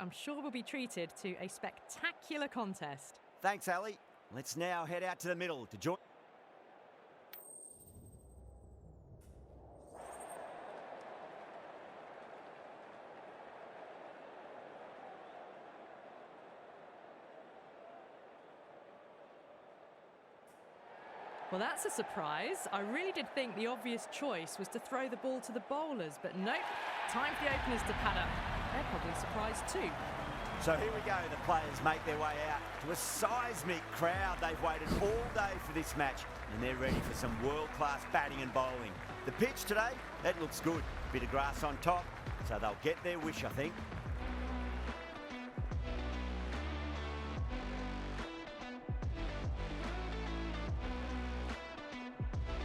I'm sure we'll be treated to a spectacular contest. Thanks, Ali. Let's now head out to the middle to join. Well, that's a surprise. I really did think the obvious choice was to throw the ball to the bowlers, but nope. Time for the openers to pad up. They're probably surprised too. So here we go, the players make their way out to a seismic crowd. They've waited all day for this match and they're ready for some world-class batting and bowling. The pitch today, that looks good. Bit of grass on top, so they'll get their wish, I think.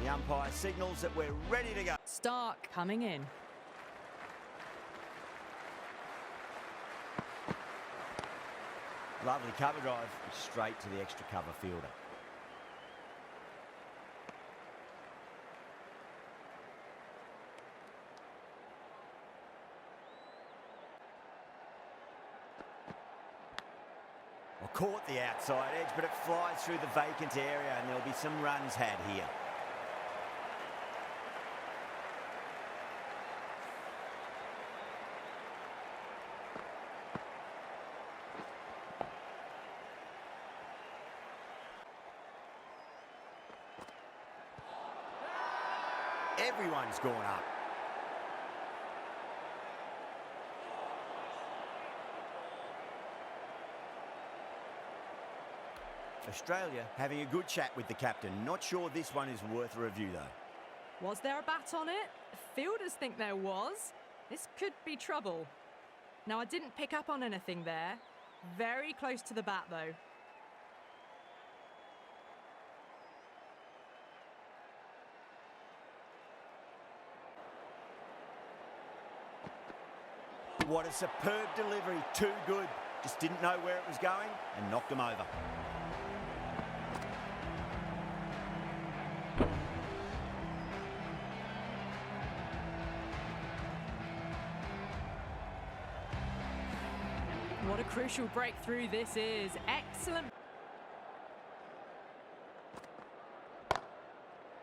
The umpire signals that we're ready to go. Stark coming in. Lovely cover drive, straight to the extra cover fielder. Well, caught the outside edge, but it flies through the vacant area and there'll be some runs had here. Everyone's gone up. Australia having a good chat with the captain. Not sure this one is worth a review though. Was there a bat on it? Fielders think there was. This could be trouble. Now, I didn't pick up on anything there. Very close to the bat though. What a superb delivery, too good. Just didn't know where it was going and knocked him over. What a crucial breakthrough this is. Excellent.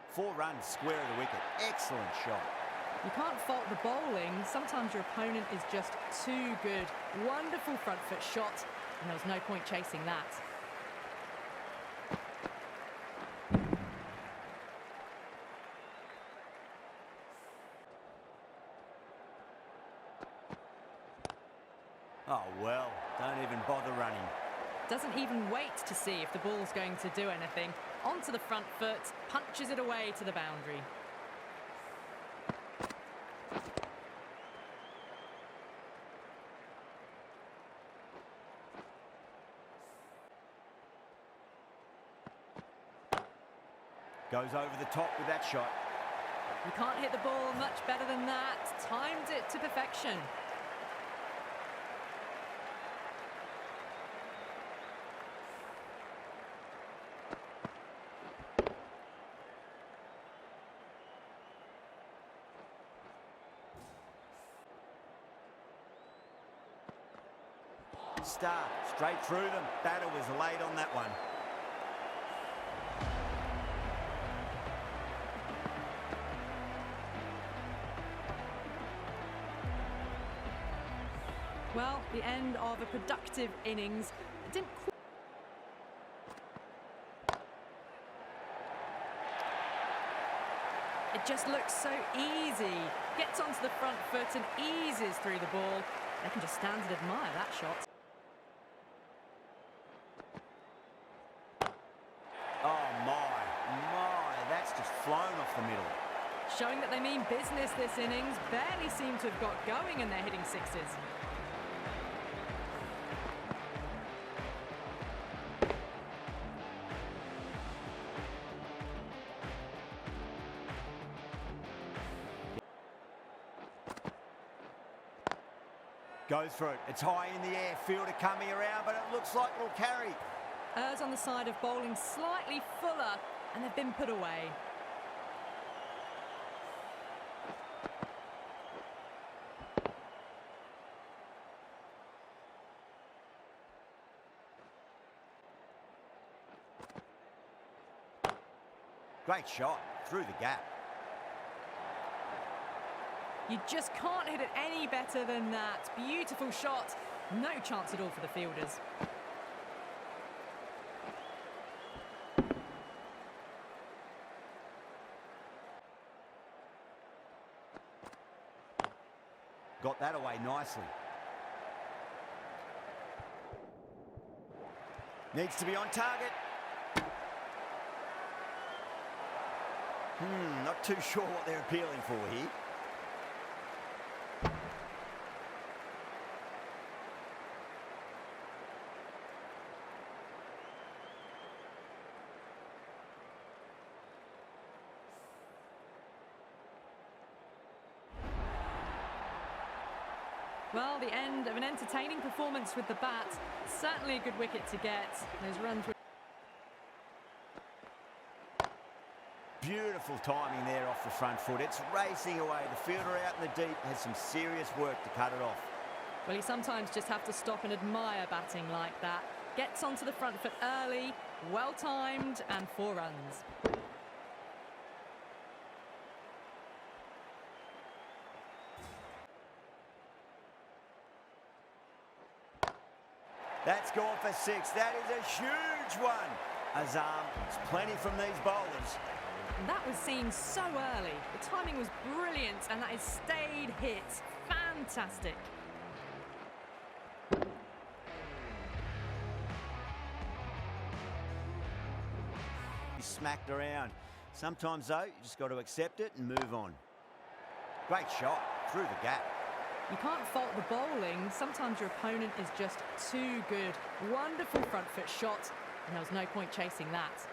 4 runs square of the wicket. Excellent shot. You can't fault the bowling. Sometimes your opponent is just too good. Wonderful front foot shot, and there was no point chasing that. Oh well, don't even bother running. Doesn't even wait to see if the ball's going to do anything. Onto the front foot, punches it away to the boundary. Goes over the top with that shot. You can't hit the ball much better than that. Timed it to perfection. Start straight through them. Batter was late on that one. Well, the end of a productive innings. It didn't It just looks so easy. Gets onto the front foot and eases through the ball. They can just stand and admire that shot. Oh my, that's just flown off the middle. Showing that they mean business this innings. Barely seem to have got going and they're hitting sixes. Goes for it. It's high in the air. Fielder coming around, but it looks like it'll carry. Errs on the side of bowling slightly fuller, and they've been put away. Great shot through the gap. You just can't hit it any better than that. Beautiful shot. No chance at all for the fielders. Got that away nicely. Needs to be on target. Not too sure what they're appealing for here. Well, the end of an entertaining performance with the bat. Certainly a good wicket to get. Those runs were... Beautiful timing there off the front foot. It's racing away. The fielder out in the deep has some serious work to cut it off. Well, you sometimes just have to stop and admire batting like that. Gets onto the front foot early, well-timed, and 4 runs. That's gone for 6. That is a huge one. Azam, it's plenty from these bowlers. And that was seen so early. The timing was brilliant, and that is stayed hit. Fantastic. He's smacked around. Sometimes, though, you just got to accept it and move on. Great shot through the gap. You can't fault the bowling. Sometimes your opponent is just too good. Wonderful front foot shot, and there was no point chasing that.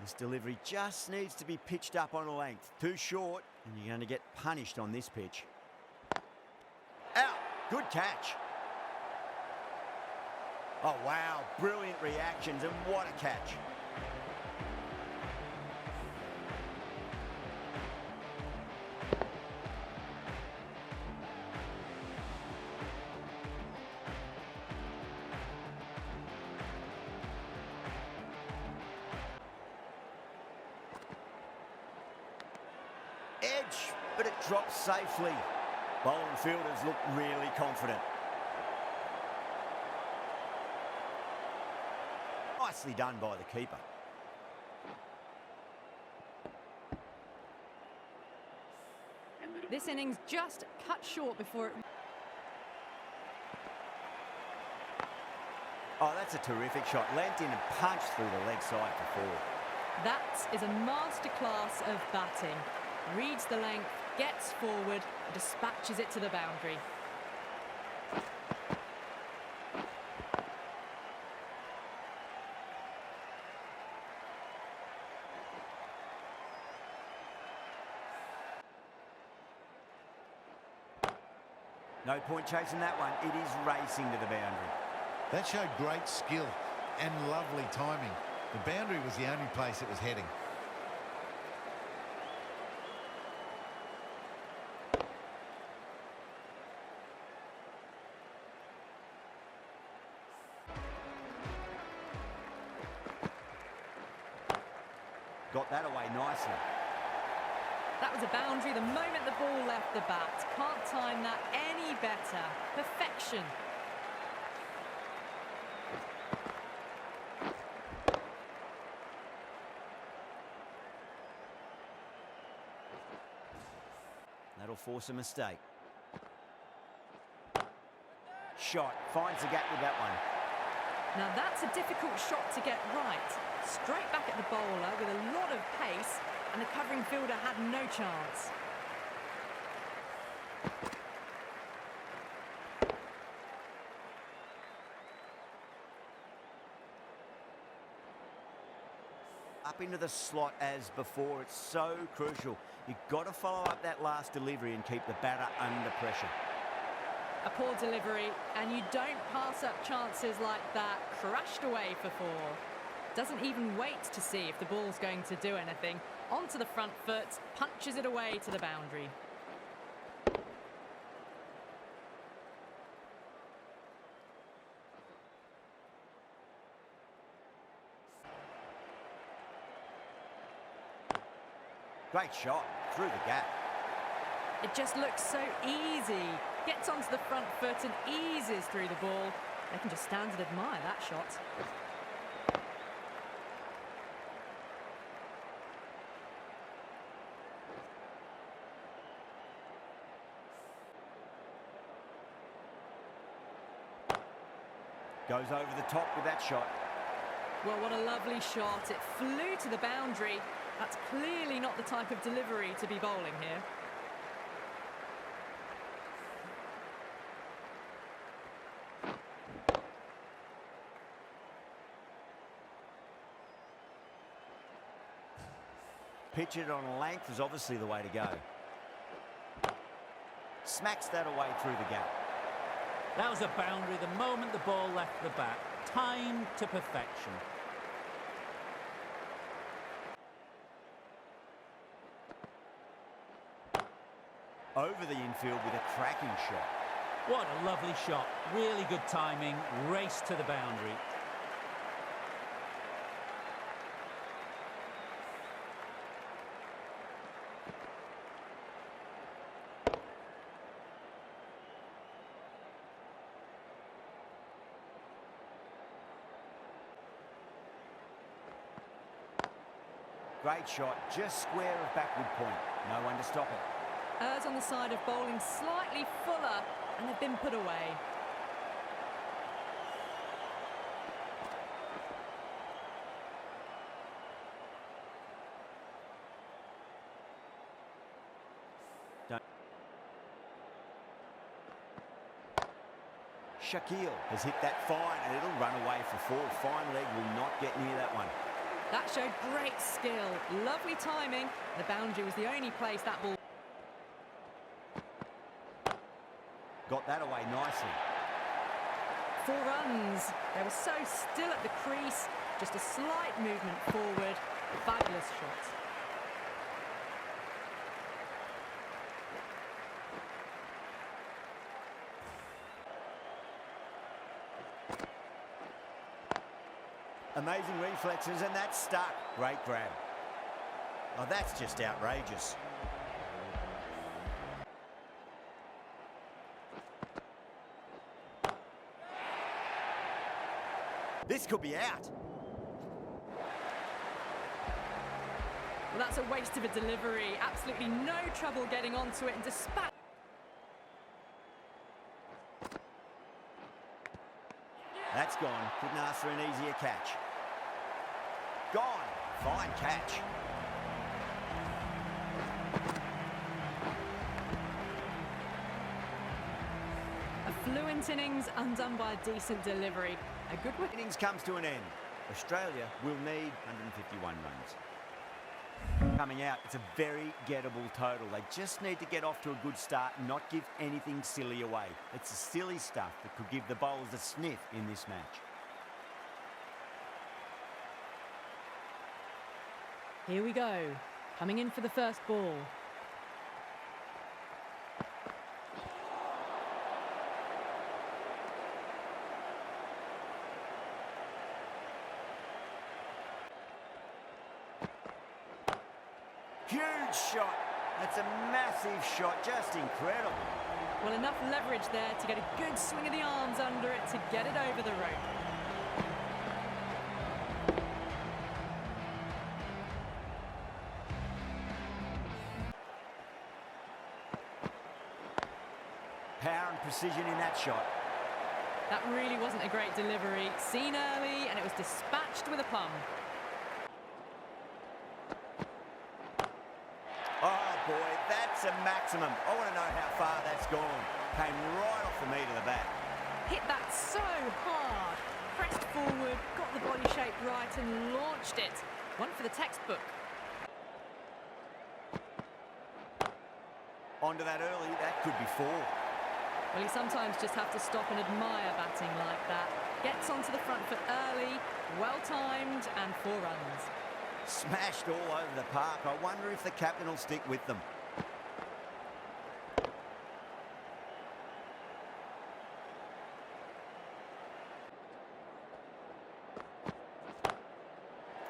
This delivery just needs to be pitched up on a length. Too short, and you're going to get punished on this pitch. Out. Good catch. Oh, wow. Brilliant reactions, and what a catch. Edge, but it drops safely. Bowler and fielders look really confident. Nicely done by the keeper. This innings just cut short before it... Oh, that's a terrific shot. Leant in and punched through the leg side for 4. That is a masterclass of batting. Reads the length, gets forward, dispatches it to the boundary. No point chasing that one. It is racing to the boundary. That showed great skill and lovely timing. The boundary was the only place it was heading. Got that away nicely. That was a boundary the moment the ball left the bat. Can't time that any better. Perfection. That'll force a mistake. Shot. Finds the gap with that one. Now that's a difficult shot to get right. Straight back at the bowler with a lot of pace, and the covering fielder had no chance. Up into the slot as before. It's so crucial. You've got to follow up that last delivery and keep the batter under pressure. A poor delivery, and you don't pass up chances like that. Crashed away for 4. Doesn't even wait to see if the ball's going to do anything. Onto the front foot, punches it away to the boundary. Great shot through the gap. It just looks so easy. Gets onto the front foot and eases through the ball. They can just stand and admire that shot. Goes over the top with that shot. Well, what a lovely shot. It flew to the boundary. That's clearly not the type of delivery to be bowling here. Pitch it on length is obviously the way to go. Smacks that away through the gap. That was a boundary the moment the ball left the bat. Timed to perfection. Over the infield with a cracking shot. What a lovely shot. Really good timing. Race to the boundary. Great shot, just square of backward point. No one to stop it. Errs on the side of bowling slightly fuller, and they've been put away. Shaquille has hit that fine and it'll run away for four. Fine leg will not get near that one. That showed great skill. Lovely timing. The boundary was the only place that ball... Got that away nicely. 4 runs. They were so still at the crease. Just a slight movement forward. Fabulous shot. Amazing reflexes, and that's stuck. Great grab. Oh, that's just outrageous. This could be out. Well, that's a waste of a delivery. Absolutely no trouble getting onto it and dispatch. That's gone. Couldn't ask for an easier catch. Gone. Fine catch. A fluent innings undone by a decent delivery. A good win. Innings comes to an end. Australia will need 151 runs. Coming out, it's a very gettable total. They just need to get off to a good start and not give anything silly away. It's the silly stuff that could give the bowlers a sniff in this match. Here we go. Coming in for the first ball. Huge shot. That's a massive shot. Just incredible. Well, enough leverage there to get a good swing of the arms under it to get it over the rope. Power and precision in that shot. That really wasn't a great delivery. Seen early, and it was dispatched with a plum. Oh boy, that's a maximum. I want to know how far that's gone. Came right off the meat of the bat. Hit that so hard. Pressed forward, got the body shape right and launched it. One for the textbook. Onto that early, that could be 4. Well, you sometimes just have to stop and admire batting like that. Gets onto the front foot early, well-timed, and 4 runs. Smashed all over the park. I wonder if the captain will stick with them.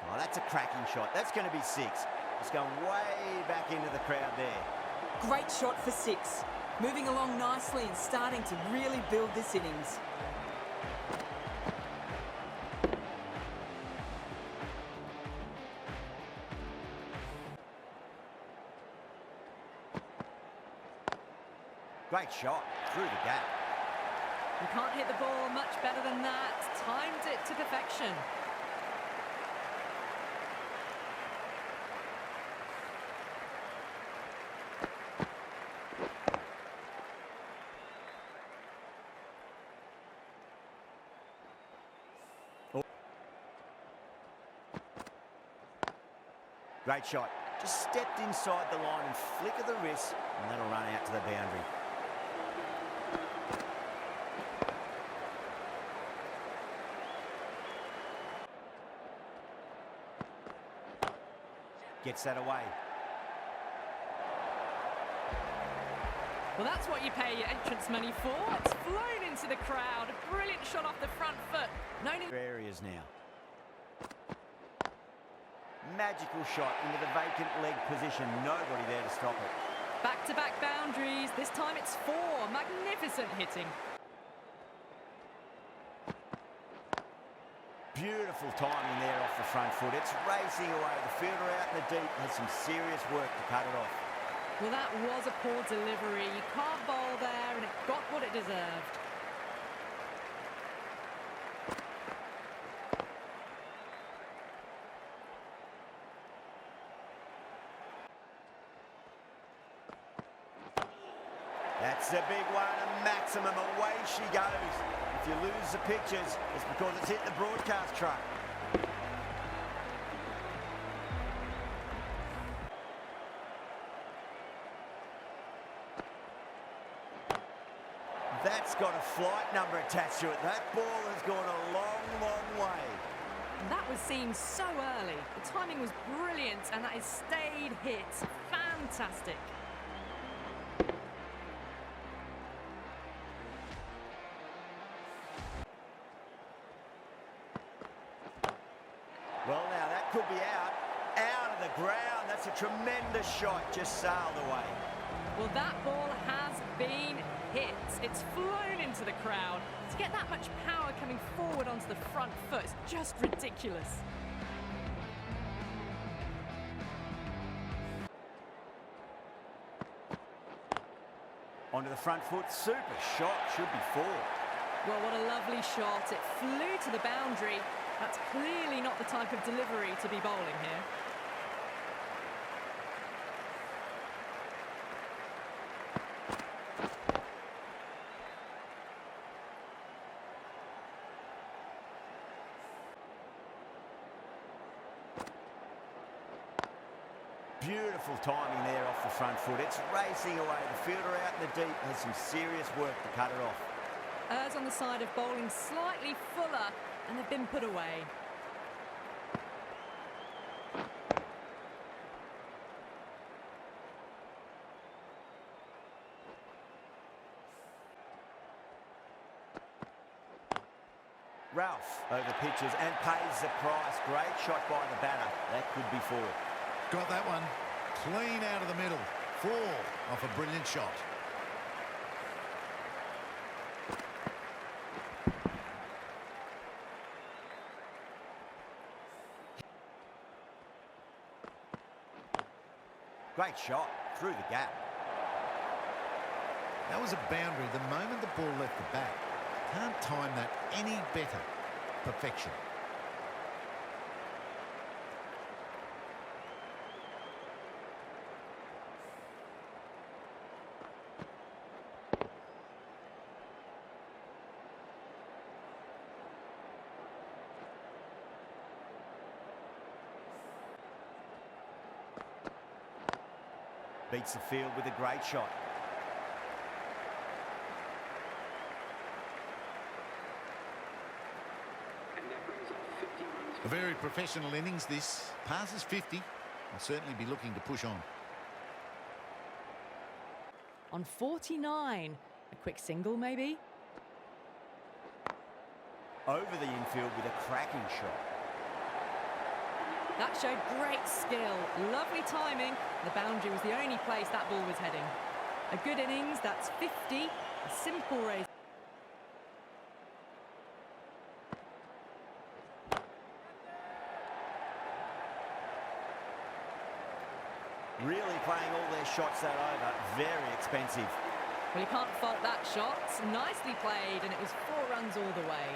Oh, that's a cracking shot. That's going to be 6. It's going way back into the crowd there. Great shot for 6. Moving along nicely and starting to really build this innings. Great shot through the gap. You can't hit the ball much better than that. Timed it to perfection. Great shot. Just stepped inside the line and flick of the wrist, and that'll run out to the boundary. Gets that away. Well, that's what you pay your entrance money for. It's flown into the crowd. A brilliant shot off the front foot. No need. Areas now. Magical shot into the vacant leg position. Nobody there to stop it. Back-to-back boundaries. This time it's 4. Magnificent hitting. Beautiful timing there off the front foot. It's racing away. The fielder out in the deep has some serious work to cut it off. Well, that was a poor delivery. You can't bowl there, and it got what it deserved. That's a big one, a maximum. Away she goes. If you lose the pictures, it's because it's hit the broadcast truck. That's got a flight number attached to it. That ball has gone a long, long way. And that was seen so early. The timing was brilliant, and that has stayed hit. Fantastic. Well, now that could be out of the ground. That's a tremendous shot, just sailed away. Well, that ball has been hit. It's flown into the crowd. To get that much power coming forward onto the front foot is just ridiculous. Onto the front foot, super shot, should be 4. Well, what a lovely shot. It flew to the boundary. That's clearly not the type of delivery to be bowling here. Beautiful timing there off the front foot. It's racing away. The fielder out in the deep has some serious work to cut it off. Errs on the side of bowling slightly fuller, and they've been put away. Ralph over pitches and pays the price. Great shot by the batter. That could be 4. Got that one. Clean out of the middle. 4 off a brilliant shot. Great shot through the gap. That was a boundary the moment the ball left the bat. Can't time that any better. Perfection. Beats the field with a great shot. A very professional innings this. Passes 50. I'll certainly be looking to push on. On 49. A quick single, maybe? Over the infield with a cracking shot. That showed great skill, lovely timing. The boundary was the only place that ball was heading. A good innings, that's 50, a simple race. Really playing all their shots that over. Very expensive. Well, you can't fault that shot. Nicely played, and it was 4 runs all the way.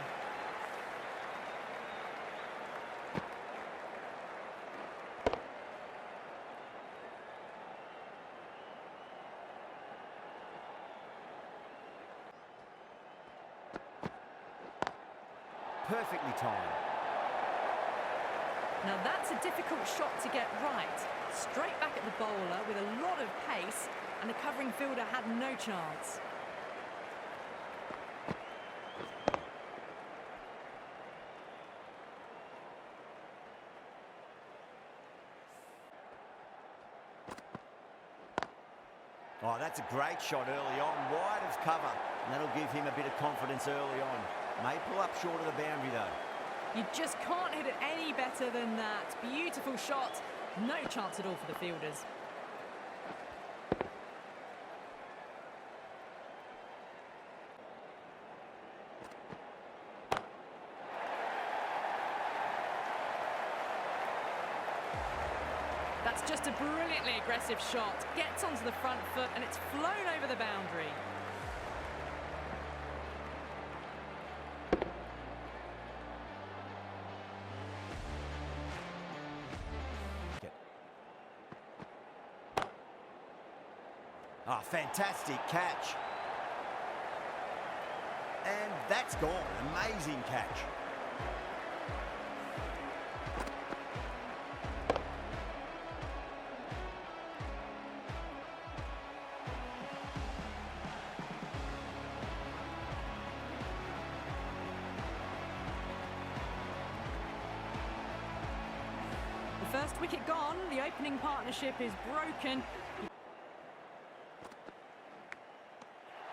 Perfectly timed. Now that's a difficult shot to get right. Straight back at the bowler with a lot of pace, and the covering fielder had no chance. Oh, that's a great shot early on, wide of cover, and that'll give him a bit of confidence early on. May pull up short of the boundary though. You just can't hit it any better than that. Beautiful shot. No chance at all for the fielders. That's just a brilliantly aggressive shot. Gets onto the front foot and it's flown over the boundary. Oh, fantastic catch. And that's gone. Amazing catch. The first wicket gone. The opening partnership is broken.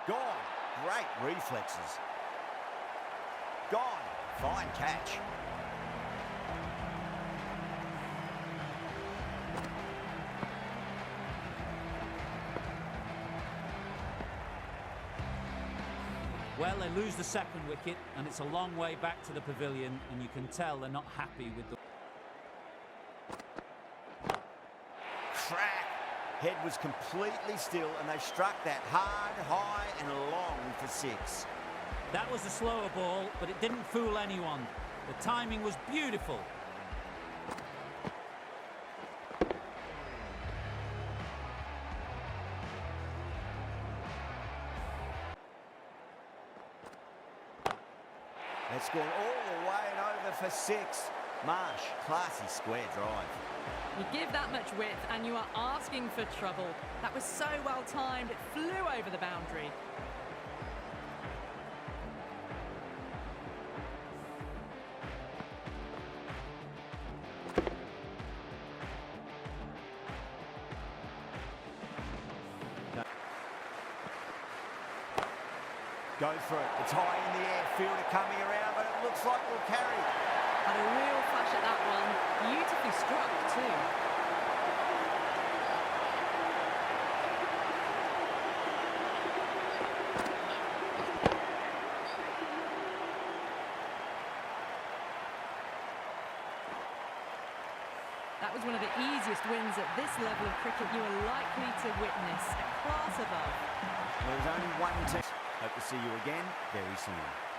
Gone. Great reflexes. Gone. Fine catch. Well, they lose the second wicket, and it's a long way back to the pavilion, and you can tell they're not happy with the... Crack. Head was completely still, and they struck that hard, high, and long for 6. That was a slower ball, but it didn't fool anyone. The timing was beautiful. That's gone all the way and over for 6. Marsh, classy square drive. You give that much width and you are asking for trouble. That was so well timed, it flew over the boundary. Go for it. It's high in the air. Fielder coming around, but it looks like we'll carry. Had a real flash at that one. Beautifully struck too. That was one of the easiest wins at this level of cricket you are likely to witness. A class above. There's only one team. Hope to see you again very soon.